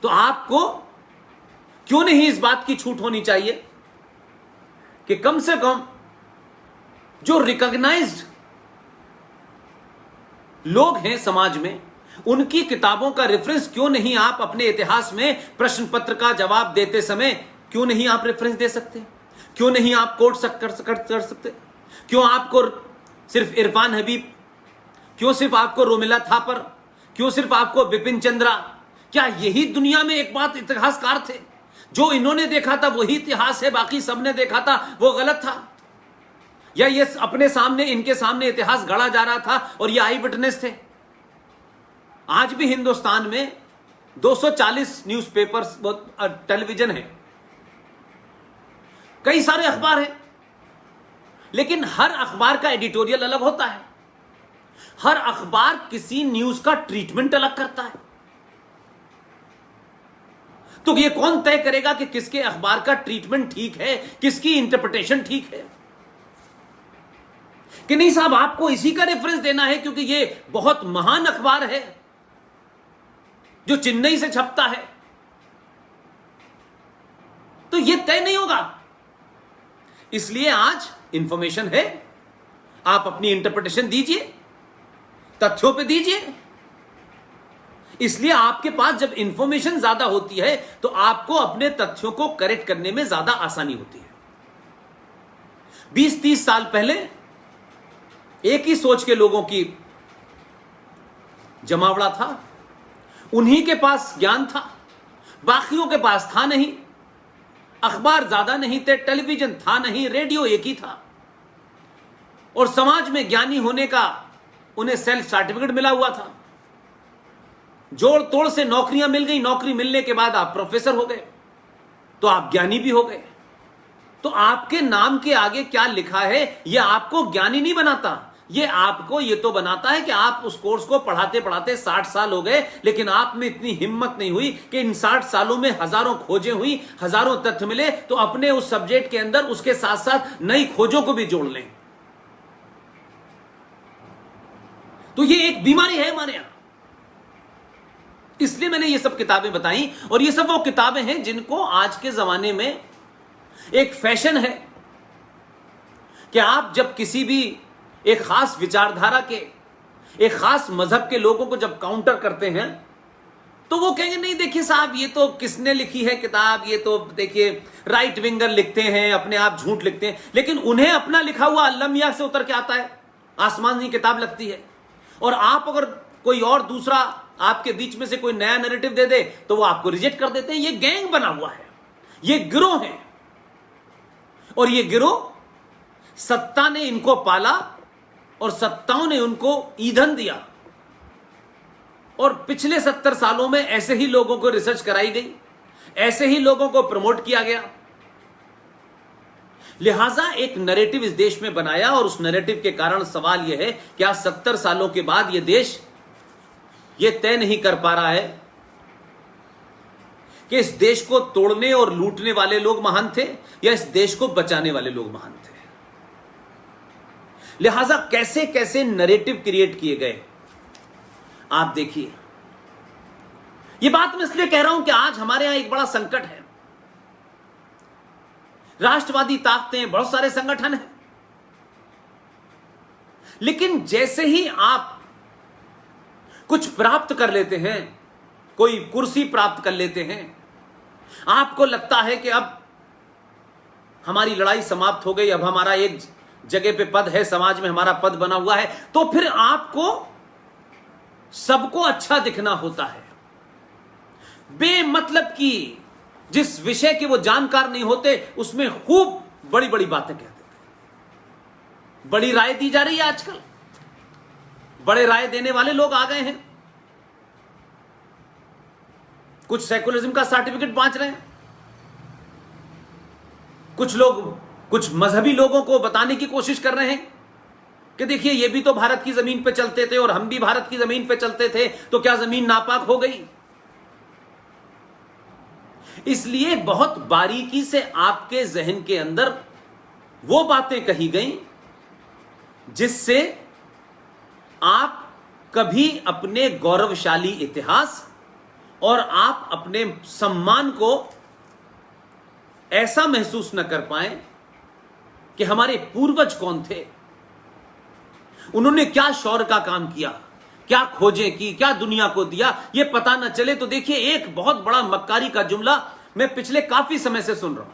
तो आपको क्यों नहीं इस बात की छूट होनी चाहिए कि कम से कम जो रिकॉग्नाइज्ड लोग हैं समाज में, उनकी किताबों का रेफरेंस क्यों नहीं आप अपने इतिहास में प्रश्न पत्र का जवाब देते समय क्यों नहीं आप रेफरेंस दे सकते? क्यों नहीं आप कोट कर सकते? क्यों आपको सिर्फ इरफान हबीब, क्यों सिर्फ आपको रोमिला थापर, क्यों सिर्फ आपको बिपिन चंद्रा? क्या यही दुनिया में एक बात इतिहासकार थे? जो इन्होंने देखा था वही इतिहास है, बाकी सबने देखा था वो गलत था? या ये अपने सामने, इनके सामने इतिहास गढ़ा जा रहा था और ये आई विटनेस थे? आज भी हिंदुस्तान में 240 न्यूज़पेपर्स, टेलीविजन है, कई सारे अखबार हैं, लेकिन हर अखबार का एडिटोरियल अलग होता है। हर अखबार किसी न्यूज का ट्रीटमेंट अलग करता है। तो ये कौन तय करेगा कि किसके अखबार का ट्रीटमेंट ठीक है, किसकी इंटरप्रिटेशन ठीक है? कि नहीं साहब, आपको इसी का रेफरेंस देना है क्योंकि ये बहुत महान अखबार है जो चेन्नई से छपता है, तो ये तय नहीं होगा। इसलिए आज इंफॉर्मेशन है, आप अपनी इंटरप्रिटेशन दीजिए, तथ्यों पे दीजिए। इसलिए आपके पास जब इंफॉर्मेशन ज्यादा होती है तो आपको अपने तथ्यों को करेक्ट करने में ज्यादा आसानी होती है। 20-30 साल पहले एक ही सोच के लोगों की जमावड़ा था, उन्हीं के पास ज्ञान था, बाकियों के पास था नहीं। अखबार ज्यादा नहीं थे, टेलीविजन था नहीं, रेडियो एक ही था, और समाज में ज्ञानी होने का उन्हें सेल्फ सर्टिफिकेट मिला हुआ था। जोड़ तोड़ से नौकरियां मिल गई, नौकरी मिलने के बाद आप प्रोफेसर हो गए तो आप ज्ञानी भी हो गए। तो आपके नाम के आगे क्या लिखा है यह आपको ज्ञानी नहीं बनाता, यह आपको ये तो बनाता है कि आप उस कोर्स को पढ़ाते पढ़ाते 60 साल हो गए, लेकिन आप में इतनी हिम्मत नहीं हुई कि इन 60 सालों में हजारों खोजें हुई, हजारों तथ्य मिले, तो अपने उस सब्जेक्ट के अंदर उसके साथ साथ नई खोजों को भी जोड़ लें। तो ये एक बीमारी है हमारे यहां। इसलिए मैंने ये सब किताबें बताई, और ये सब वो किताबें हैं जिनको आज के जमाने में एक फैशन है कि आप जब किसी भी एक खास विचारधारा के, एक खास मजहब के लोगों को जब काउंटर करते हैं तो वो कहेंगे नहीं देखिए साहब, ये तो किसने लिखी है किताब, ये तो देखिए राइट विंगर लिखते हैं, अपने आप झूठ लिखते हैं। लेकिन उन्हें अपना लिखा हुआ अल्लाह से उतर के आता है, आसमानी किताब लगती है। और आप अगर कोई और दूसरा आपके बीच में से कोई नया नैरेटिव दे दे तो वो आपको रिजेक्ट कर देते हैं। ये गैंग बना हुआ है, ये गिरोह है, और ये गिरोह सत्ता ने इनको पाला और सत्ताओं ने उनको ईंधन दिया। और पिछले 70 सालों में ऐसे ही लोगों को रिसर्च कराई गई, ऐसे ही लोगों को प्रमोट किया गया। लिहाजा एक नैरेटिव इस देश में बनाया, और उस नैरेटिव के कारण सवाल यह है कि आज 70 सालों के बाद यह देश ये तय नहीं कर पा रहा है कि इस देश को तोड़ने और लूटने वाले लोग महान थे या इस देश को बचाने वाले लोग महान थे। लिहाजा कैसे कैसे नैरेटिव क्रिएट किए गए आप देखिए। यह बात मैं इसलिए कह रहा हूं कि आज हमारे यहां एक बड़ा संकट है। राष्ट्रवादी ताकतें, बहुत सारे संगठन हैं, लेकिन जैसे ही आप कुछ प्राप्त कर लेते हैं, कोई कुर्सी प्राप्त कर लेते हैं, आपको लगता है कि अब हमारी लड़ाई समाप्त हो गई, अब हमारा एक जगह पे पद है, समाज में हमारा पद बना हुआ है, तो फिर आपको सबको अच्छा दिखना होता है। बेमतलब की जिस विषय के वो जानकार नहीं होते उसमें खूब बड़ी बड़ी बातें कहते थे। बड़ी राय दी जा रही है आजकल, बड़े राय देने वाले लोग आ गए हैं, कुछ सेकुलरिज्म का सर्टिफिकेट बांट रहे हैं, कुछ लोग कुछ मजहबी लोगों को बताने की कोशिश कर रहे हैं कि देखिए ये भी तो भारत की जमीन पे चलते थे और हम भी भारत की जमीन पे चलते थे, तो क्या जमीन नापाक हो गई? इसलिए बहुत बारीकी से आपके जहन के अंदर वो बातें कही गई जिससे आप कभी अपने गौरवशाली इतिहास और आप अपने सम्मान को ऐसा महसूस न कर पाए कि हमारे पूर्वज कौन थे, उन्होंने क्या शौर्य का काम किया, क्या खोजें की, क्या दुनिया को दिया, यह पता न चले। तो देखिए, एक बहुत बड़ा मक्कारी का जुमला मैं पिछले काफी समय से सुन रहा हूं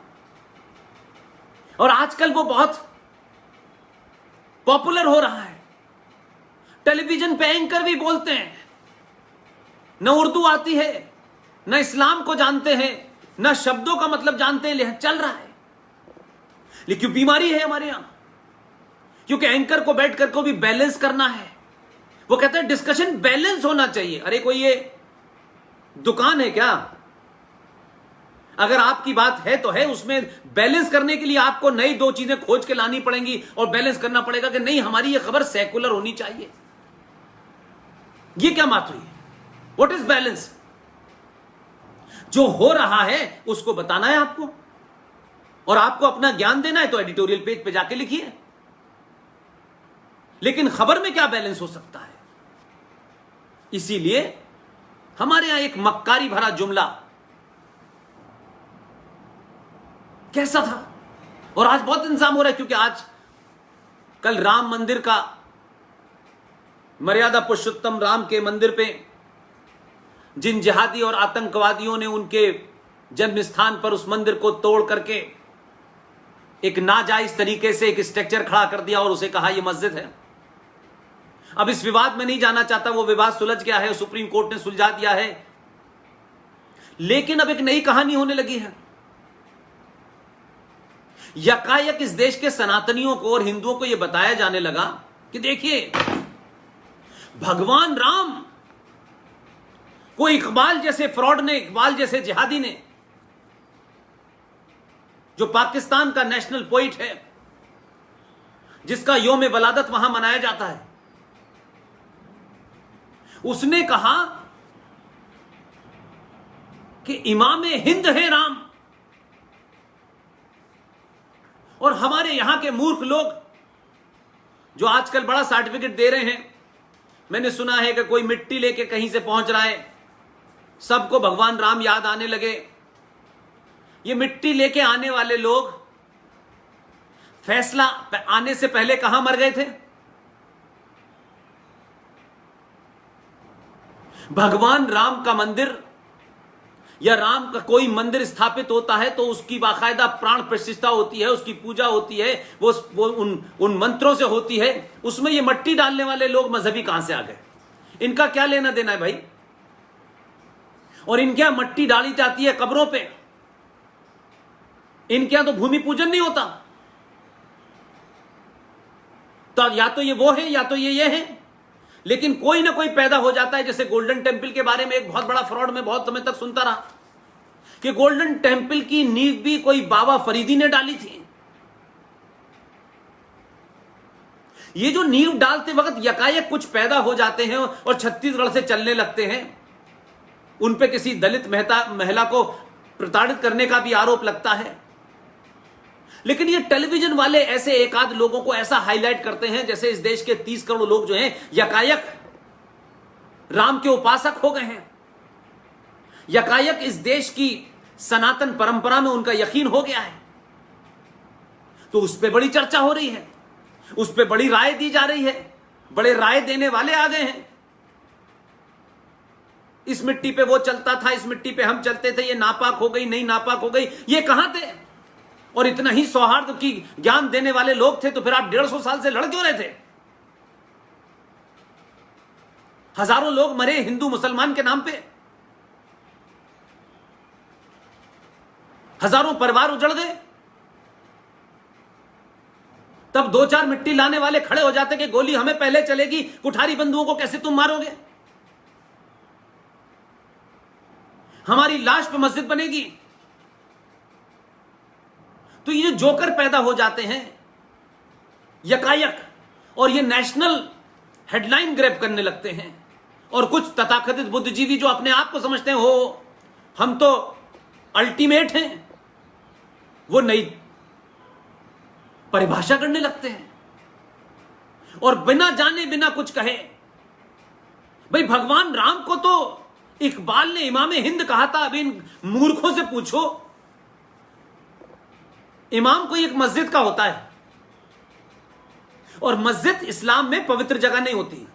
और आजकल वो बहुत पॉपुलर हो रहा है। टेलीविजन पे एंकर भी बोलते हैं, न उर्दू आती है, न इस्लाम को जानते हैं, न शब्दों का मतलब जानते हैं, चल रहा है। लेकिन बीमारी है हमारे यहां, क्योंकि एंकर को बैठ करके भी बैलेंस करना है। वो कहते हैं डिस्कशन बैलेंस होना चाहिए। अरे कोई ये दुकान है क्या? अगर आपकी बात है तो है, उसमें बैलेंस करने के लिए आपको नई दो चीजें खोज के लानी पड़ेंगी और बैलेंस करना पड़ेगा कि नहीं, हमारी ये खबर सेकुलर होनी चाहिए। ये क्या बात हुई? What is balance? जो हो रहा है उसको बताना है आपको, और आपको अपना ज्ञान देना है तो एडिटोरियल पेज पे जाके लिखिए। लेकिन खबर में क्या बैलेंस हो सकता है? इसीलिए हमारे यहां एक मक्कारी भरा जुमला कैसा था, और आज बहुत इंतजाम हो रहा है, क्योंकि आज कल राम मंदिर का, मर्यादा पुरुषोत्तम राम के मंदिर पे जिन जिहादी और आतंकवादियों ने उनके जन्म स्थान पर उस मंदिर को तोड़ करके एक नाजायज तरीके से एक स्ट्रक्चर खड़ा कर दिया और उसे कहा यह मस्जिद है। अब इस विवाद में नहीं जाना चाहता, वो विवाद सुलझ गया है, सुप्रीम कोर्ट ने सुलझा दिया है। लेकिन अब एक नई कहानी होने लगी है। यकायक इस देश के सनातनियों को और हिंदुओं को यह बताया जाने लगा कि देखिए, भगवान राम को इकबाल जैसे फ्रॉड ने, इकबाल जैसे जिहादी ने, जो पाकिस्तान का नेशनल पोइट है, जिसका योम वलादत वहां मनाया जाता है, उसने कहा कि इमामे हिंद है राम। और हमारे यहां के मूर्ख लोग जो आजकल बड़ा सर्टिफिकेट दे रहे हैं, मैंने सुना है कि कोई मिट्टी लेके कहीं से पहुंच रहा है, सबको भगवान राम याद आने लगे। ये मिट्टी लेके आने वाले लोग फैसला आने से पहले कहां मर गए थे? भगवान राम का मंदिर या राम का कोई मंदिर स्थापित होता है तो उसकी बाकायदा प्राण प्रतिष्ठा होती है, उसकी पूजा होती है, वो उन मंत्रों से होती है। उसमें ये मट्टी डालने वाले लोग मजहबी कहां से आ गए? इनका क्या लेना देना है भाई? और इनके यहां मट्टी डाली जाती है कब्रों पे, इनके यहां तो भूमि पूजन नहीं होता। तो या तो ये वो है या तो ये है, लेकिन कोई ना कोई पैदा हो जाता है। जैसे गोल्डन टेम्पल के बारे में एक बहुत बड़ा फ्रॉड में बहुत समय तक सुनता रहा कि गोल्डन टेम्पल की नींव भी कोई बाबा फरीदी ने डाली थी। ये जो नींव डालते वक्त यकायक कुछ पैदा हो जाते हैं और छत्तीसगढ़ से चलने लगते हैं, उन पे किसी दलित महिला को प्रताड़ित करने का भी आरोप लगता है। लेकिन ये टेलीविजन वाले ऐसे एक आध लोगों को ऐसा हाईलाइट करते हैं जैसे इस देश के 30 करोड़ लोग जो हैं यकायक राम के उपासक हो गए हैं, यकायक इस देश की सनातन परंपरा में उनका यकीन हो गया है। तो उस पर बड़ी चर्चा हो रही है, उस पर बड़ी राय दी जा रही है, बड़े राय देने वाले आ गए हैं। इस मिट्टी पे वो चलता था, इस मिट्टी पे हम चलते थे, ये नापाक हो गई, नहीं नापाक हो गई, ये कहां थे? और इतना ही सौहार्द की ज्ञान देने वाले लोग थे तो फिर आप 150 साल से लड़ क्यों रहे थे? हजारों लोग मरे हिंदू मुसलमान के नाम पे, हजारों परिवार उजड़ गए। तब 2-4 मिट्टी लाने वाले खड़े हो जाते कि गोली हमें पहले चलेगी, कुठारी बंधुओं को कैसे तुम मारोगे, हमारी लाश पे मस्जिद बनेगी। तो ये जो जोकर पैदा हो जाते हैं यकायक, और ये नेशनल हेडलाइन ग्रैब करने लगते हैं। और कुछ तथाकथित बुद्धिजीवी जो अपने आप को समझते हैं हो हम तो अल्टीमेट हैं, वो नई परिभाषा करने लगते हैं और बिना जाने बिना कुछ कहे। भाई भगवान राम को तो इकबाल ने इमाम हिंद कहा था। अब इन मूर्खों से पूछो, इमाम कोई एक मस्जिद का होता है, और मस्जिद इस्लाम में पवित्र जगह नहीं होती।